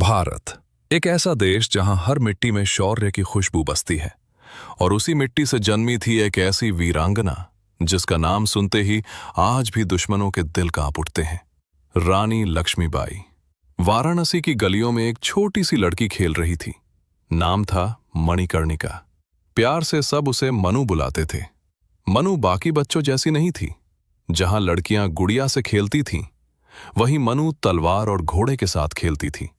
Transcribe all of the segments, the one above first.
भारत एक ऐसा देश जहां हर मिट्टी में शौर्य की खुशबू बसती है और उसी मिट्टी से जन्मी थी एक ऐसी वीरांगना जिसका नाम सुनते ही आज भी दुश्मनों के दिल कांप उठते हैं। रानी लक्ष्मीबाई। वाराणसी की गलियों में एक छोटी सी लड़की खेल रही थी। नाम था मणिकर्णिका। प्यार से सब उसे मनु बुलाते थे। मनु बाकी बच्चों जैसी नहीं थी। जहां लड़कियां गुड़िया से खेलती थीं, वहीं मनु तलवार और घोड़े के साथ खेलती थी।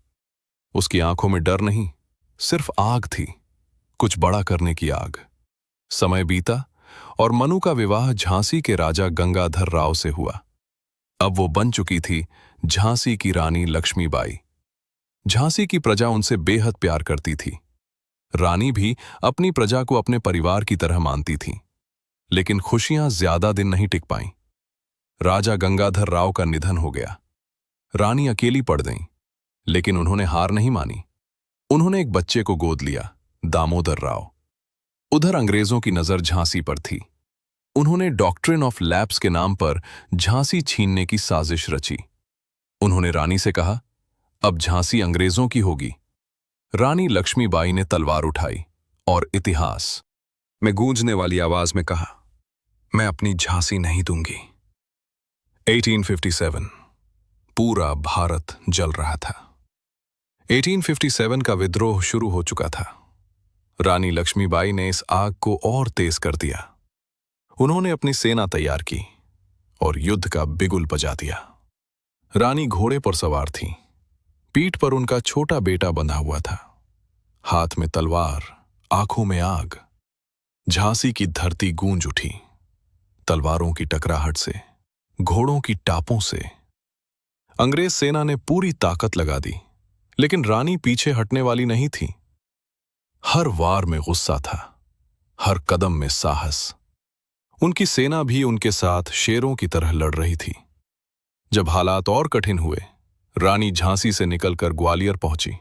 उसकी आंखों में डर नहीं, सिर्फ आग थी, कुछ बड़ा करने की आग। समय बीता और मनु का विवाह झांसी के राजा गंगाधर राव से हुआ। अब वो बन चुकी थी झांसी की रानी लक्ष्मीबाई। झांसी की प्रजा उनसे बेहद प्यार करती थी। रानी भी अपनी प्रजा को अपने परिवार की तरह मानती थी। लेकिन खुशियां ज्यादा दिन नहीं टिक पाईं। राजा गंगाधर राव का निधन हो गया। रानी अकेली पड़ गईं, लेकिन उन्होंने हार नहीं मानी। उन्होंने एक बच्चे को गोद लिया, दामोदर राव। उधर अंग्रेजों की नजर झांसी पर थी। उन्होंने डॉक्ट्रिन ऑफ लैप्स के नाम पर झांसी छीनने की साजिश रची। उन्होंने रानी से कहा, अब झांसी अंग्रेजों की होगी। रानी लक्ष्मीबाई ने तलवार उठाई और इतिहास में गूंजने वाली आवाज में कहा, मैं अपनी झांसी नहीं दूंगी। 1857 पूरा भारत जल रहा था। 1857 का विद्रोह शुरू हो चुका था। रानी लक्ष्मीबाई ने इस आग को और तेज कर दिया। उन्होंने अपनी सेना तैयार की और युद्ध का बिगुल बजा दिया। रानी घोड़े पर सवार थी। पीठ पर उनका छोटा बेटा बंधा हुआ था। हाथ में तलवार, आंखों में आग। झांसी की धरती गूंज उठी। तलवारों की टकराहट से, घोड़ों की टापों से। अंग्रेज सेना ने पूरी ताकत लगा दी, लेकिन रानी पीछे हटने वाली नहीं थी। हर वार में गुस्सा था, हर कदम में साहस। उनकी सेना भी उनके साथ शेरों की तरह लड़ रही थी। जब हालात और कठिन हुए, रानी झांसी से निकलकर ग्वालियर पहुंची।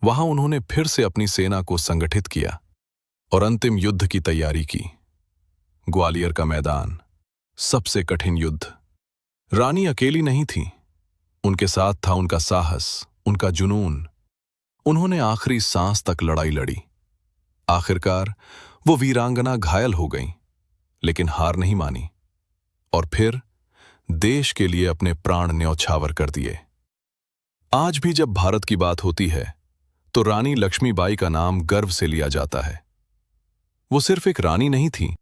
वहां उन्होंने फिर से अपनी सेना को संगठित किया और अंतिम युद्ध की तैयारी की। ग्वालियर का मैदान, सबसे कठिन युद्ध। रानी अकेली नहीं थी। उनके साथ था उनका साहस, उनका जुनून। उन्होंने आखिरी सांस तक लड़ाई लड़ी। आखिरकार वो वीरांगना घायल हो गई, लेकिन हार नहीं मानी और फिर देश के लिए अपने प्राण न्यौछावर कर दिए। आज भी जब भारत की बात होती है तो रानी लक्ष्मीबाई का नाम गर्व से लिया जाता है। वो सिर्फ एक रानी नहीं थी,